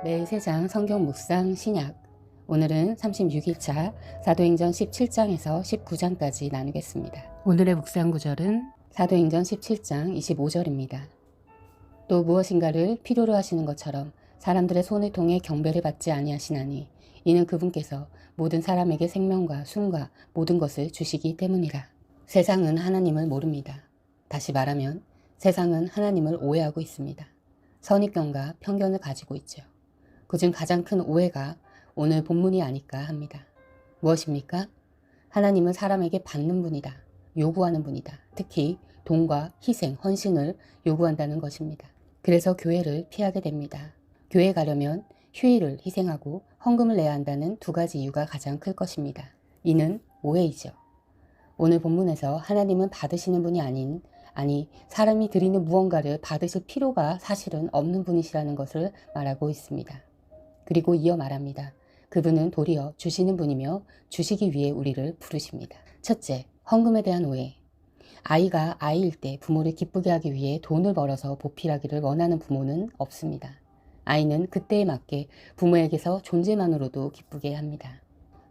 매일 3장 성경 묵상 신약. 오늘은 36일차 사도행전 17장에서 19장까지 나누겠습니다. 오늘의 묵상 구절은 사도행전 17장 25절입니다. 또 무엇인가를 필요로 하시는 것처럼 사람들의 손을 통해 경배를 받지 아니하시나니 이는 그분께서 모든 사람에게 생명과 숨과 모든 것을 주시기 때문이라. 세상은 하나님을 모릅니다. 다시 말하면 세상은 하나님을 오해하고 있습니다. 선입견과 편견을 가지고 있죠. 그중 가장 큰 오해가 오늘 본문이 아닐까 합니다. 무엇입니까? 하나님은 사람에게 받는 분이다. 요구하는 분이다. 특히 돈과 희생, 헌신을 요구한다는 것입니다. 그래서 교회를 피하게 됩니다. 교회 가려면 휴일을 희생하고 헌금을 내야 한다는 두 가지 이유가 가장 클 것입니다. 이는 오해이죠. 오늘 본문에서 하나님은 받으시는 분이 아니 사람이 드리는 무언가를 받으실 필요가 사실은 없는 분이시라는 것을 말하고 있습니다. 그리고 이어 말합니다. 그분은 도리어 주시는 분이며 주시기 위해 우리를 부르십니다. 첫째, 헌금에 대한 오해. 아이가 아이일 때 부모를 기쁘게 하기 위해 돈을 벌어서 보필하기를 원하는 부모는 없습니다. 아이는 그때에 맞게 부모에게서 존재만으로도 기쁘게 합니다.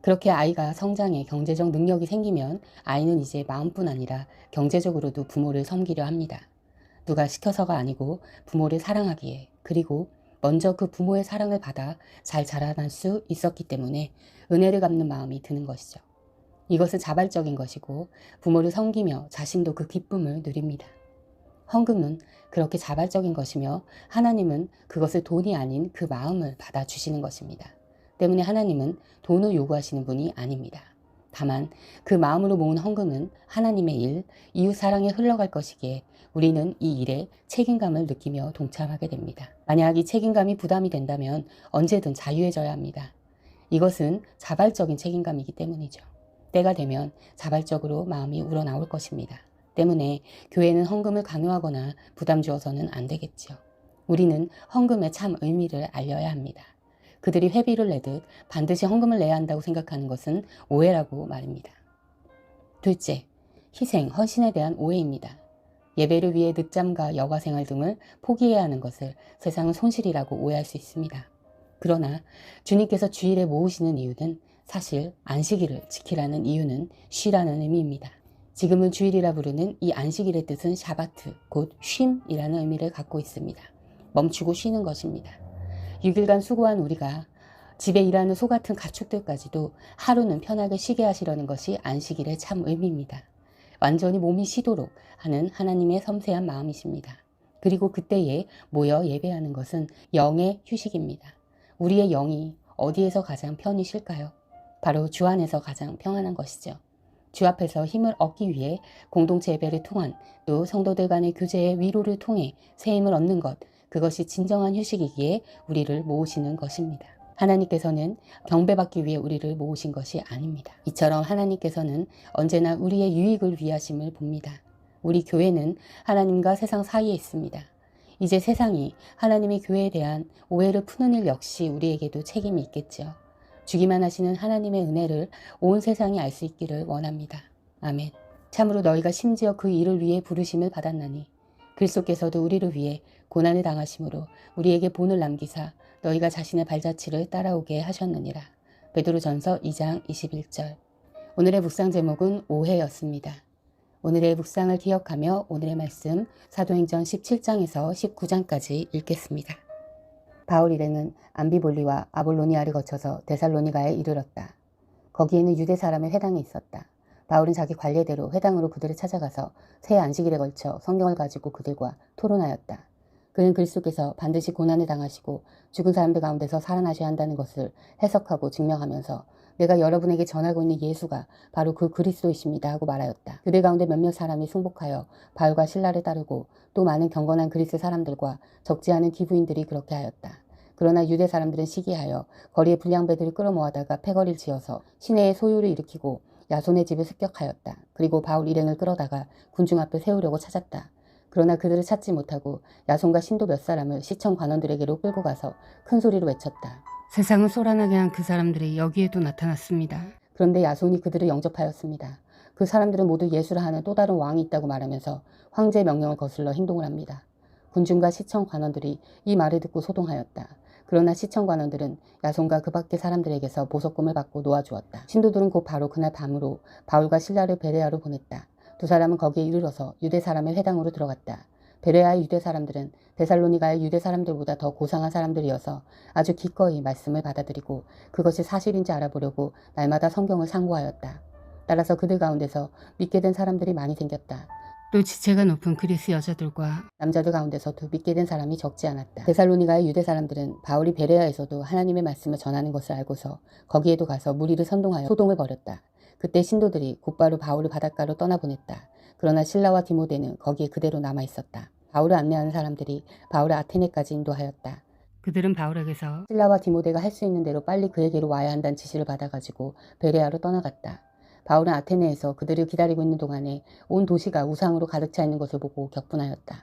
그렇게 아이가 성장해 경제적 능력이 생기면 아이는 이제 마음뿐 아니라 경제적으로도 부모를 섬기려 합니다. 누가 시켜서가 아니고 부모를 사랑하기에, 그리고 먼저 그 부모의 사랑을 받아 잘 자라날 수 있었기 때문에 은혜를 갚는 마음이 드는 것이죠. 이것은 자발적인 것이고 부모를 섬기며 자신도 그 기쁨을 누립니다. 헌금은 그렇게 자발적인 것이며 하나님은 그것을 돈이 아닌 그 마음을 받아주시는 것입니다. 때문에 하나님은 돈을 요구하시는 분이 아닙니다. 다만 그 마음으로 모은 헌금은 하나님의 일, 이웃 사랑에 흘러갈 것이기에 우리는 이 일에 책임감을 느끼며 동참하게 됩니다. 만약 이 책임감이 부담이 된다면 언제든 자유해져야 합니다. 이것은 자발적인 책임감이기 때문이죠. 때가 되면 자발적으로 마음이 우러나올 것입니다. 때문에 교회는 헌금을 강요하거나 부담 주어서는 안 되겠죠. 우리는 헌금의 참 의미를 알려야 합니다. 그들이 회비를 내듯 반드시 헌금을 내야 한다고 생각하는 것은 오해라고 말입니다. 둘째, 희생, 헌신에 대한 오해입니다. 예배를 위해 늦잠과 여가 생활 등을 포기해야 하는 것을 세상은 손실이라고 오해할 수 있습니다. 그러나 주님께서 주일에 모으시는 이유는 사실 안식일을 지키라는 이유는 쉬라는 의미입니다. 지금은 주일이라 부르는 이 안식일의 뜻은 샤바트, 곧 쉼이라는 의미를 갖고 있습니다. 멈추고 쉬는 것입니다. 6일간 수고한 우리가 집에 일하는 소 같은 가축들까지도 하루는 편하게 쉬게 하시려는 것이 안식일의 참 의미입니다. 완전히 몸이 쉬도록 하는 하나님의 섬세한 마음이십니다. 그리고 그때에 모여 예배하는 것은 영의 휴식입니다. 우리의 영이 어디에서 가장 편히 쉴까요? 바로 주 안에서 가장 평안한 것이죠. 주 앞에서 힘을 얻기 위해 공동체 예배를 통한 또 성도들 간의 교제의 위로를 통해 새 힘을 얻는 것, 그것이 진정한 휴식이기에 우리를 모으시는 것입니다. 하나님께서는 경배받기 위해 우리를 모으신 것이 아닙니다. 이처럼 하나님께서는 언제나 우리의 유익을 위하심을 봅니다. 우리 교회는 하나님과 세상 사이에 있습니다. 이제 세상이 하나님의 교회에 대한 오해를 푸는 일 역시 우리에게도 책임이 있겠죠. 주기만 하시는 하나님의 은혜를 온 세상이 알 수 있기를 원합니다. 아멘. 참으로 너희가 심지어 그 일을 위해 부르심을 받았나니 그리스도께서도 우리를 위해 고난을 당하심으로 우리에게 본을 남기사 너희가 자신의 발자취를 따라오게 하셨느니라. 베드로전서 2장 21절. 오늘의 묵상 제목은 오해였습니다. 오늘의 묵상을 기억하며 오늘의 말씀 사도행전 17장에서 19장까지 읽겠습니다. 바울 일행은 암비볼리와 아볼로니아를 거쳐서 데살로니가에 이르렀다. 거기에는 유대 사람의 회당이 있었다. 바울은 자기 관례대로 회당으로 그들을 찾아가서 새 안식일에 걸쳐 성경을 가지고 그들과 토론하였다. 그는 그리스도께서 반드시 고난을 당하시고 죽은 사람들 가운데서 살아나셔야 한다는 것을 해석하고 증명하면서 내가 여러분에게 전하고 있는 예수가 바로 그 그리스도이십니다 하고 말하였다. 그들 가운데 몇몇 사람이 승복하여 바울과 실라를 따르고 또 많은 경건한 그리스 사람들과 적지 않은 기부인들이 그렇게 하였다. 그러나 유대 사람들은 시기하여 거리에 불량배들을 끌어모아다가 패거리를 지어서 시내에 소요를 일으키고 야손의 집을 습격하였다. 그리고 바울 일행을 끌어다가 군중 앞에 세우려고 찾았다. 그러나 그들을 찾지 못하고 야손과 신도 몇 사람을 시청 관원들에게로 끌고 가서 큰 소리로 외쳤다. 세상을 쏘라나게 한 그 사람들이 여기에도 나타났습니다. 그런데 야손이 그들을 영접하였습니다. 그 사람들은 모두 예수라 하는 또 다른 왕이 있다고 말하면서 황제의 명령을 거슬러 행동을 합니다. 군중과 시청 관원들이 이 말을 듣고 소동하였다. 그러나 시청관원들은 야손과 그 밖의 사람들에게서 보석금을 받고 놓아주었다. 신도들은 곧 바로 그날 밤으로 바울과 실라를 베레아로 보냈다. 두 사람은 거기에 이르러서 유대 사람의 회당으로 들어갔다. 베레아의 유대 사람들은 데살로니가의 유대 사람들보다 더 고상한 사람들이어서 아주 기꺼이 말씀을 받아들이고 그것이 사실인지 알아보려고 날마다 성경을 상고하였다. 따라서 그들 가운데서 믿게 된 사람들이 많이 생겼다. 또 지체가 높은 그리스 여자들과 남자들 가운데서도 믿게 된 사람이 적지 않았다. 데살로니가의 유대 사람들은 바울이 베레아에서도 하나님의 말씀을 전하는 것을 알고서 거기에도 가서 무리를 선동하여 소동을 벌였다. 그때 신도들이 곧바로 바울을 바닷가로 떠나보냈다. 그러나 실라와 디모데는 거기에 그대로 남아있었다. 바울을 안내하는 사람들이 바울을 아테네까지 인도하였다. 그들은 바울에게서 실라와 디모데가 할 수 있는 대로 빨리 그에게로 와야 한다는 지시를 받아가지고 베레아로 떠나갔다. 바울은 아테네에서 그들을 기다리고 있는 동안에 온 도시가 우상으로 가득 차 있는 것을 보고 격분하였다.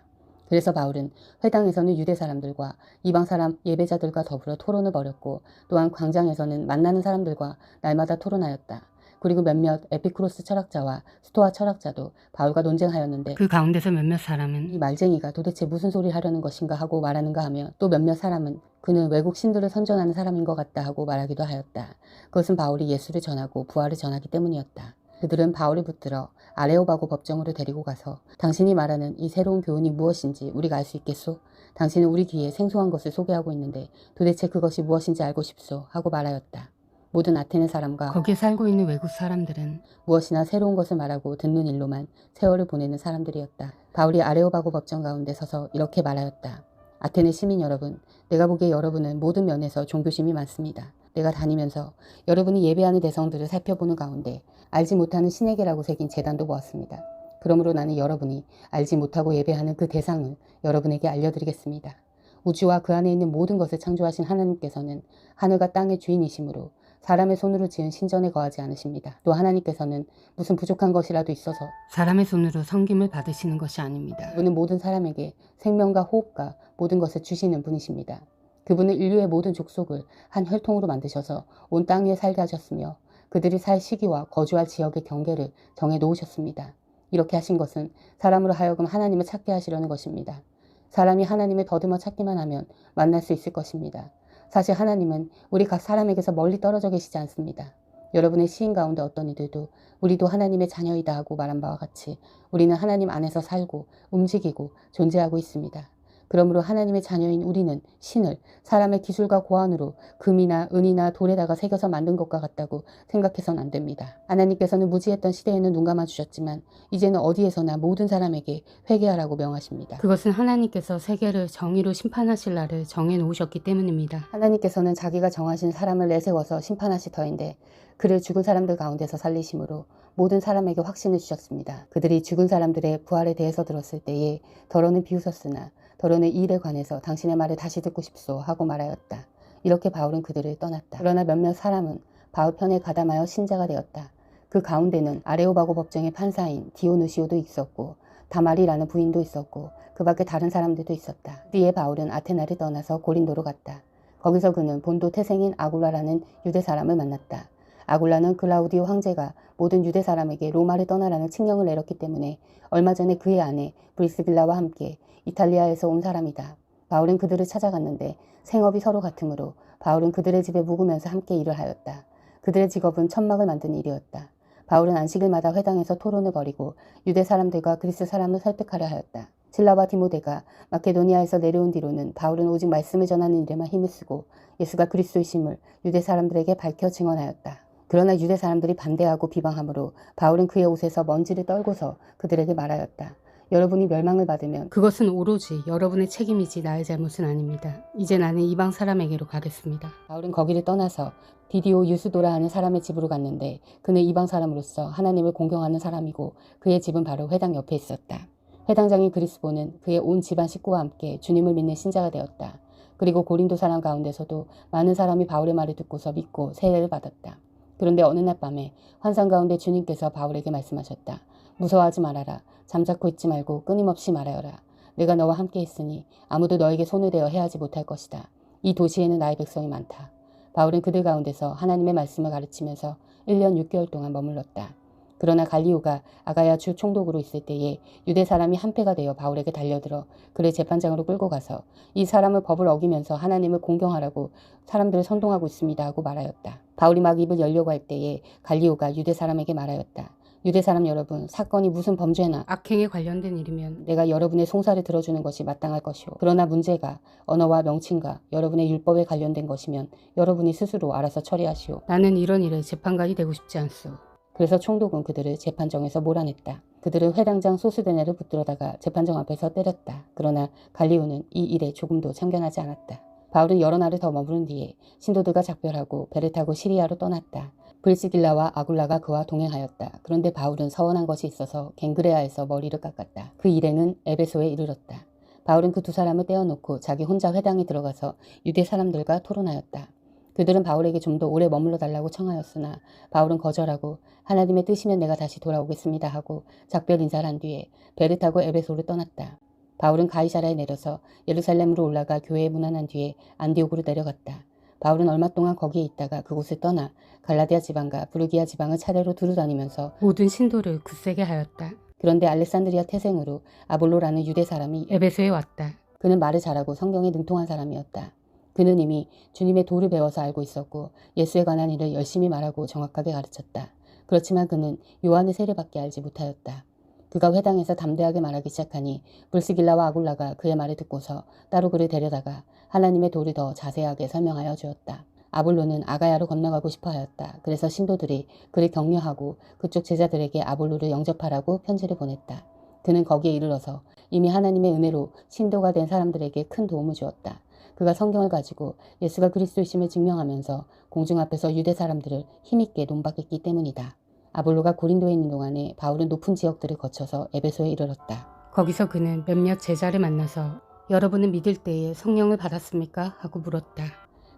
그래서 바울은 회당에서는 유대 사람들과 이방 사람 예배자들과 더불어 토론을 벌였고 또한 광장에서는 만나는 사람들과 날마다 토론하였다. 그리고 몇몇 에피쿠로스 철학자와 스토아 철학자도 바울과 논쟁하였는데 그 가운데서 몇몇 사람은 이 말쟁이가 도대체 무슨 소리를 하려는 것인가 하고 말하는가 하며 또 몇몇 사람은 그는 외국 신들을 선전하는 사람인 것 같다 하고 말하기도 하였다. 그것은 바울이 예수를 전하고 부활을 전하기 때문이었다. 그들은 바울을 붙들어 아레오바고 법정으로 데리고 가서 당신이 말하는 이 새로운 교훈이 무엇인지 우리가 알 수 있겠소? 당신은 우리 귀에 생소한 것을 소개하고 있는데 도대체 그것이 무엇인지 알고 싶소? 하고 말하였다. 모든 아테네 사람과 거기에 살고 있는 외국 사람들은 무엇이나 새로운 것을 말하고 듣는 일로만 세월을 보내는 사람들이었다. 바울이 아레오바고 법정 가운데 서서 이렇게 말하였다. 아테네 시민 여러분, 내가 보기에 여러분은 모든 면에서 종교심이 많습니다. 내가 다니면서 여러분이 예배하는 대성들을 살펴보는 가운데 알지 못하는 신에게라고 새긴 제단도 보았습니다. 그러므로 나는 여러분이 알지 못하고 예배하는 그 대상을 여러분에게 알려드리겠습니다. 우주와 그 안에 있는 모든 것을 창조하신 하나님께서는 하늘과 땅의 주인이시므로 사람의 손으로 지은 신전에 거하지 않으십니다. 또 하나님께서는 무슨 부족한 것이라도 있어서 사람의 손으로 섬김을 받으시는 것이 아닙니다. 그분은 모든 사람에게 생명과 호흡과 모든 것을 주시는 분이십니다. 그분은 인류의 모든 족속을 한 혈통으로 만드셔서 온 땅 위에 살게 하셨으며 그들이 살 시기와 거주할 지역의 경계를 정해 놓으셨습니다. 이렇게 하신 것은 사람으로 하여금 하나님을 찾게 하시려는 것입니다. 사람이 하나님을 더듬어 찾기만 하면 만날 수 있을 것입니다. 사실 하나님은 우리 각 사람에게서 멀리 떨어져 계시지 않습니다. 여러분의 시인 가운데 어떤 이들도 우리도 하나님의 자녀이다 하고 말한 바와 같이 우리는 하나님 안에서 살고 움직이고 존재하고 있습니다. 그러므로 하나님의 자녀인 우리는 신을 사람의 기술과 고안으로 금이나 은이나 돌에다가 새겨서 만든 것과 같다고 생각해서는 안 됩니다. 하나님께서는 무지했던 시대에는 눈 감아주셨지만 이제는 어디에서나 모든 사람에게 회개하라고 명하십니다. 그것은 하나님께서 세계를 정의로 심판하실 날을 정해놓으셨기 때문입니다. 하나님께서는 자기가 정하신 사람을 내세워서 심판하실 터인데 그를 죽은 사람들 가운데서 살리심으로 모든 사람에게 확신을 주셨습니다. 그들이 죽은 사람들의 부활에 대해서 들었을 때에 더러는 비웃었으나 더러는 이 일에 관해서 당신의 말을 다시 듣고 싶소 하고 말하였다. 이렇게 바울은 그들을 떠났다. 그러나 몇몇 사람은 바울 편에 가담하여 신자가 되었다. 그 가운데는 아레오바고 법정의 판사인 디오누시오도 있었고 다말이라는 부인도 있었고 그 밖에 다른 사람들도 있었다. 뒤에 바울은 아테나를 떠나서 고린도로 갔다. 거기서 그는 본도 태생인 아굴라라는 유대 사람을 만났다. 아굴라는 클라우디오 황제가 모든 유대 사람에게 로마를 떠나라는 칙령을 내렸기 때문에 얼마 전에 그의 아내 브리스빌라와 함께 이탈리아에서 온 사람이다. 바울은 그들을 찾아갔는데 생업이 서로 같으므로 바울은 그들의 집에 묵으면서 함께 일을 하였다. 그들의 직업은 천막을 만드는 일이었다. 바울은 안식일마다 회당에서 토론을 벌이고 유대 사람들과 그리스 사람을 설득하려 하였다. 실라와 디모데가 마케도니아에서 내려온 뒤로는 바울은 오직 말씀을 전하는 일에만 힘을 쓰고 예수가 그리스도이심을 유대 사람들에게 밝혀 증언하였다. 그러나 유대 사람들이 반대하고 비방하므로 바울은 그의 옷에서 먼지를 떨고서 그들에게 말하였다. 여러분이 멸망을 받으면 그것은 오로지 여러분의 책임이지 나의 잘못은 아닙니다. 이제 나는 이방 사람에게로 가겠습니다. 바울은 거기를 떠나서 디디오 유스도라 하는 사람의 집으로 갔는데 그는 이방 사람으로서 하나님을 공경하는 사람이고 그의 집은 바로 회당 옆에 있었다. 회당장인 그리스보는 그의 온 집안 식구와 함께 주님을 믿는 신자가 되었다. 그리고 고린도 사람 가운데서도 많은 사람이 바울의 말을 듣고서 믿고 세례를 받았다. 그런데 어느 날 밤에 환상 가운데 주님께서 바울에게 말씀하셨다. 무서워하지 말아라. 잠자코 있지 말고 끊임없이 말하여라. 내가 너와 함께 있으니 아무도 너에게 손을 대어 해하지 못할 것이다. 이 도시에는 나의 백성이 많다. 바울은 그들 가운데서 하나님의 말씀을 가르치면서 1년 6개월 동안 머물렀다. 그러나 갈리오가 아가야 주 총독으로 있을 때에 유대 사람이 한패가 되어 바울에게 달려들어 그를 재판장으로 끌고 가서 이 사람은 법을 어기면서 하나님을 공경하라고 사람들을 선동하고 있습니다 하고 말하였다. 바울이 막 입을 열려고 할 때에 갈리오가 유대 사람에게 말하였다. 유대 사람 여러분, 사건이 무슨 범죄나 악행에 관련된 일이면 내가 여러분의 송사를 들어주는 것이 마땅할 것이오. 그러나 문제가 언어와 명칭과 여러분의 율법에 관련된 것이면 여러분이 스스로 알아서 처리하시오. 나는 이런 일에 재판관이 되고 싶지 않소. 그래서 총독은 그들을 재판정에서 몰아냈다. 그들은 회당장 소스데네를 붙들어다가 재판정 앞에서 때렸다. 그러나 갈리오는 이 일에 조금도 참견하지 않았다. 바울은 여러 날을 더 머무른 뒤에 신도들과 작별하고 배를 타고 시리아로 떠났다. 브리스길라와 아굴라가 그와 동행하였다. 그런데 바울은 서원한 것이 있어서 갱그레아에서 머리를 깎았다. 그 일행은 에베소에 이르렀다. 바울은 그 두 사람을 떼어놓고 자기 혼자 회당에 들어가서 유대 사람들과 토론하였다. 그들은 바울에게 좀 더 오래 머물러 달라고 청하였으나 바울은 거절하고 하나님의 뜻이면 내가 다시 돌아오겠습니다 하고 작별 인사를 한 뒤에 배를 타고 에베소를 떠났다. 바울은 가이사라에 내려서 예루살렘으로 올라가 교회에 문안한 뒤에 안디옥으로 내려갔다. 바울은 얼마 동안 거기에 있다가 그곳을 떠나 갈라디아 지방과 부르기아 지방을 차례로 두루다니면서 모든 신도를 굳세게 하였다. 그런데 알렉산드리아 태생으로 아볼로라는 유대 사람이 에베소에 왔다. 그는 말을 잘하고 성경에 능통한 사람이었다. 그는 이미 주님의 도를 배워서 알고 있었고 예수에 관한 일을 열심히 말하고 정확하게 가르쳤다. 그렇지만 그는 요한의 세례밖에 알지 못하였다. 그가 회당에서 담대하게 말하기 시작하니 불스길라와 아굴라가 그의 말을 듣고서 따로 그를 데려다가 하나님의 도를 더 자세하게 설명하여 주었다. 아볼로는 아가야로 건너가고 싶어 하였다. 그래서 신도들이 그를 격려하고 그쪽 제자들에게 아볼로를 영접하라고 편지를 보냈다. 그는 거기에 이르러서 이미 하나님의 은혜로 신도가 된 사람들에게 큰 도움을 주었다. 그가 성경을 가지고 예수가 그리스도이심을 증명하면서 공중 앞에서 유대 사람들을 힘있게 논박했기 때문이다. 아볼로가 고린도에 있는 동안에 바울은 높은 지역들을 거쳐서 에베소에 이르렀다. 거기서 그는 몇몇 제자를 만나서 여러분은 믿을 때에 성령을 받았습니까? 하고 물었다.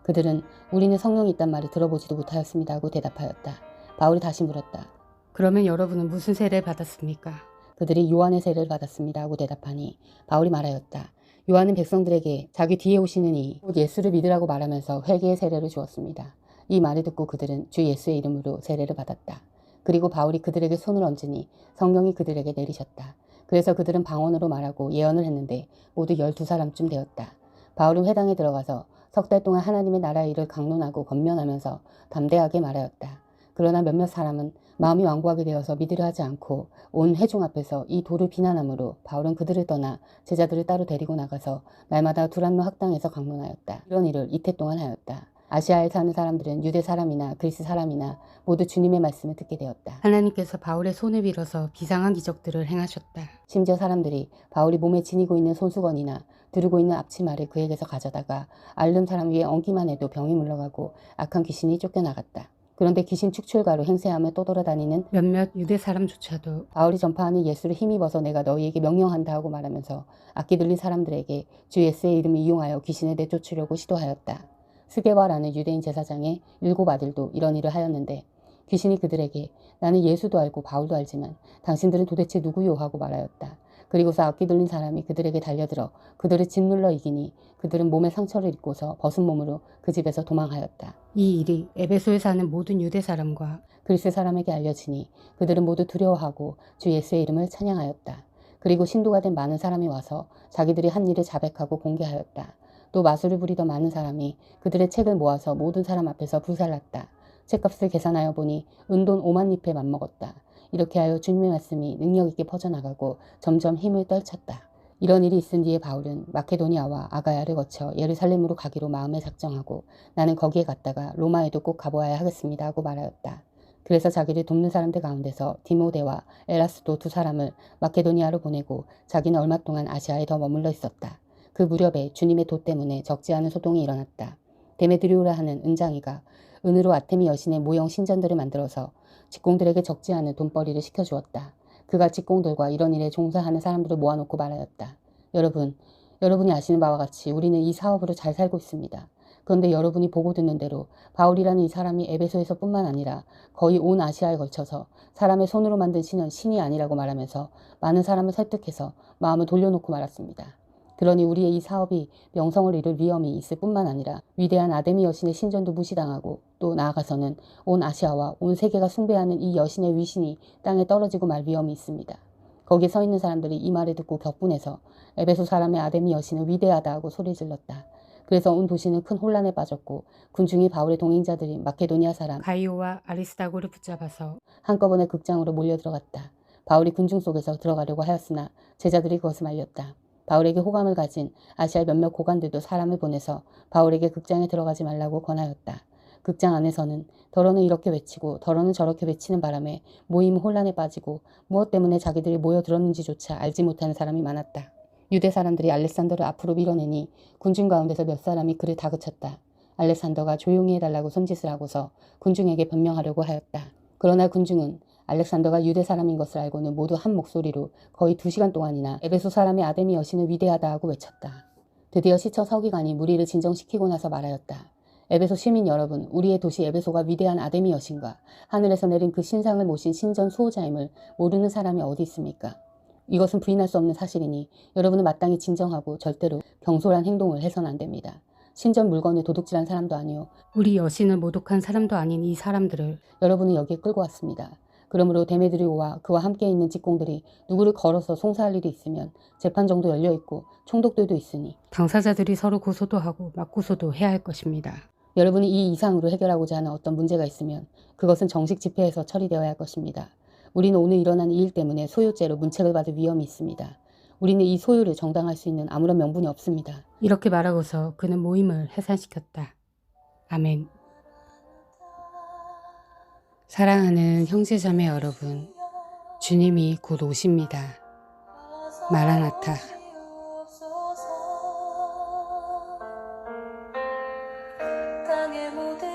그들은 우리는 성령이 있단 말을 들어보지도 못하였습니다 하고 대답하였다. 바울이 다시 물었다. 그러면 여러분은 무슨 세례를 받았습니까? 그들이 요한의 세례를 받았습니다 하고 대답하니 바울이 말하였다. 요한은 백성들에게 자기 뒤에 오시는 이 곧 예수를 믿으라고 말하면서 회개의 세례를 주었습니다. 이 말을 듣고 그들은 주 예수의 이름으로 세례를 받았다. 그리고 바울이 그들에게 손을 얹으니 성령이 그들에게 내리셨다. 그래서 그들은 방언으로 말하고 예언을 했는데 모두 12사람쯤 되었다. 바울은 회당에 들어가서 석 달 동안 하나님의 나라의 일을 강론하고 권면하면서 담대하게 말하였다. 그러나 몇몇 사람은 마음이 완고하게 되어서 믿으려 하지 않고 온 회중 앞에서 이 도를 비난하므로 바울은 그들을 떠나 제자들을 따로 데리고 나가서 날마다 두란노 학당에서 강론하였다. 이런 일을 이태 동안 하였다. 아시아에 사는 사람들은 유대 사람이나 그리스 사람이나 모두 주님의 말씀을 듣게 되었다. 하나님께서 바울의 손을 빌어서 비상한 기적들을 행하셨다. 심지어 사람들이 바울이 몸에 지니고 있는 손수건이나 두르고 있는 앞치마를 그에게서 가져다가 앓는 사람 위에 얹기만 해도 병이 물러가고 악한 귀신이 쫓겨나갔다. 그런데 귀신 축출가로 행세하며 떠돌아다니는 몇몇 유대 사람조차도 바울이 전파하는 예수를 힘입어서 내가 너희에게 명령한다 하고 말하면서 악기 들린 사람들에게 주 예수의 이름을 이용하여 귀신을 내쫓으려고 시도하였다. 스게와라는 유대인 제사장의 7 아들도 이런 일을 하였는데 귀신이 그들에게 나는 예수도 알고 바울도 알지만 당신들은 도대체 누구요 하고 말하였다. 그리고서 악기 들린 사람이 그들에게 달려들어 그들을 짓눌러 이기니 그들은 몸에 상처를 입고서 벗은 몸으로 그 집에서 도망하였다. 이 일이 에베소에 사는 모든 유대 사람과 그리스 사람에게 알려지니 그들은 모두 두려워하고 주 예수의 이름을 찬양하였다. 그리고 신도가 된 많은 사람이 와서 자기들이 한 일을 자백하고 공개하였다. 또 마술을 부리던 많은 사람이 그들의 책을 모아서 모든 사람 앞에서 불살랐다. 책값을 계산하여 보니 은돈 5만 리페 맘먹었다. 이렇게 하여 주님의 말씀이 능력 있게 퍼져나가고 점점 힘을 떨쳤다. 이런 일이 있은 뒤에 바울은 마케도니아와 아가야를 거쳐 예루살렘으로 가기로 마음에 작정하고 나는 거기에 갔다가 로마에도 꼭 가보아야 하겠습니다 하고 말하였다. 그래서 자기를 돕는 사람들 가운데서 디모데와 에라스도 2 사람을 마케도니아로 보내고 자기는 얼마 동안 아시아에 더 머물러 있었다. 그 무렵에 주님의 도 때문에 적지 않은 소동이 일어났다. 데메드리오라 하는 은장이가 은으로 아테미 여신의 모형 신전들을 만들어서 직공들에게 적지 않은 돈벌이를 시켜주었다. 그가 직공들과 이런 일에 종사하는 사람들을 모아놓고 말하였다. 여러분이 아시는 바와 같이 우리는 이 사업으로 잘 살고 있습니다. 그런데 여러분이 보고 듣는 대로 바울이라는 이 사람이 에베소에서 뿐만 아니라 거의 온 아시아에 걸쳐서 사람의 손으로 만든 신은 신이 아니라고 말하면서 많은 사람을 설득해서 마음을 돌려놓고 말았습니다. 그러니 우리의 이 사업이 명성을 잃을 위험이 있을 뿐만 아니라 위대한 아데미 여신의 신전도 무시당하고 또 나아가서는 온 아시아와 온 세계가 숭배하는 이 여신의 위신이 땅에 떨어지고 말 위험이 있습니다. 거기에 서 있는 사람들이 이 말을 듣고 격분해서 에베소 사람의 아데미 여신은 위대하다 하고 소리 질렀다. 그래서 온 도시는 큰 혼란에 빠졌고 군중이 바울의 동행자들인 마케도니아 사람 가이오와 아리스다고를 붙잡아서 한꺼번에 극장으로 몰려들어갔다. 바울이 군중 속에서 들어가려고 하였으나 제자들이 그것을 말렸다. 바울에게 호감을 가진 아시아 몇몇 고관들도 사람을 보내서 바울에게 극장에 들어가지 말라고 권하였다. 극장 안에서는 더러는 이렇게 외치고 더러는 저렇게 외치는 바람에 모임은 혼란에 빠지고 무엇 때문에 자기들이 모여들었는지조차 알지 못하는 사람이 많았다. 유대 사람들이 알렉산더를 앞으로 밀어내니 군중 가운데서 몇 사람이 그를 다그쳤다. 알렉산더가 조용히 해달라고 손짓을 하고서 군중에게 변명하려고 하였다. 그러나 군중은 알렉산더가 유대 사람인 것을 알고는 모두 한 목소리로 거의 2시간 동안이나 에베소 사람의 아데미 여신은 위대하다 하고 외쳤다. 드디어 시처 서기관이 무리를 진정시키고 나서 말하였다. 에베소 시민 여러분, 우리의 도시 에베소가 위대한 아데미 여신과 하늘에서 내린 그 신상을 모신 신전 수호자임을 모르는 사람이 어디 있습니까? 이것은 부인할 수 없는 사실이니 여러분은 마땅히 진정하고 절대로 경솔한 행동을 해서는 안 됩니다. 신전 물건을 도둑질한 사람도 아니요 우리 여신을 모독한 사람도 아닌 이 사람들을 여러분은 여기에 끌고 왔습니다. 그러므로 데메드리오와 그와 함께 있는 직공들이 누구를 걸어서 송사할 일이 있으면 재판정도 열려있고 총독들도 있으니 당사자들이 서로 고소도 하고 맞고소도 해야 할 것입니다. 여러분이 이 이상으로 해결하고자 하는 어떤 문제가 있으면 그것은 정식 집회에서 처리되어야 할 것입니다. 우리는 오늘 일어난 이 일 때문에 소유죄로 문책을 받을 위험이 있습니다. 우리는 이 소유를 정당할 수 있는 아무런 명분이 없습니다. 이렇게 말하고서 그는 모임을 해산시켰다. 아멘. 사랑하는 형제자매 여러분, 주님이 곧 오십니다. 마라나타. 땅의 모든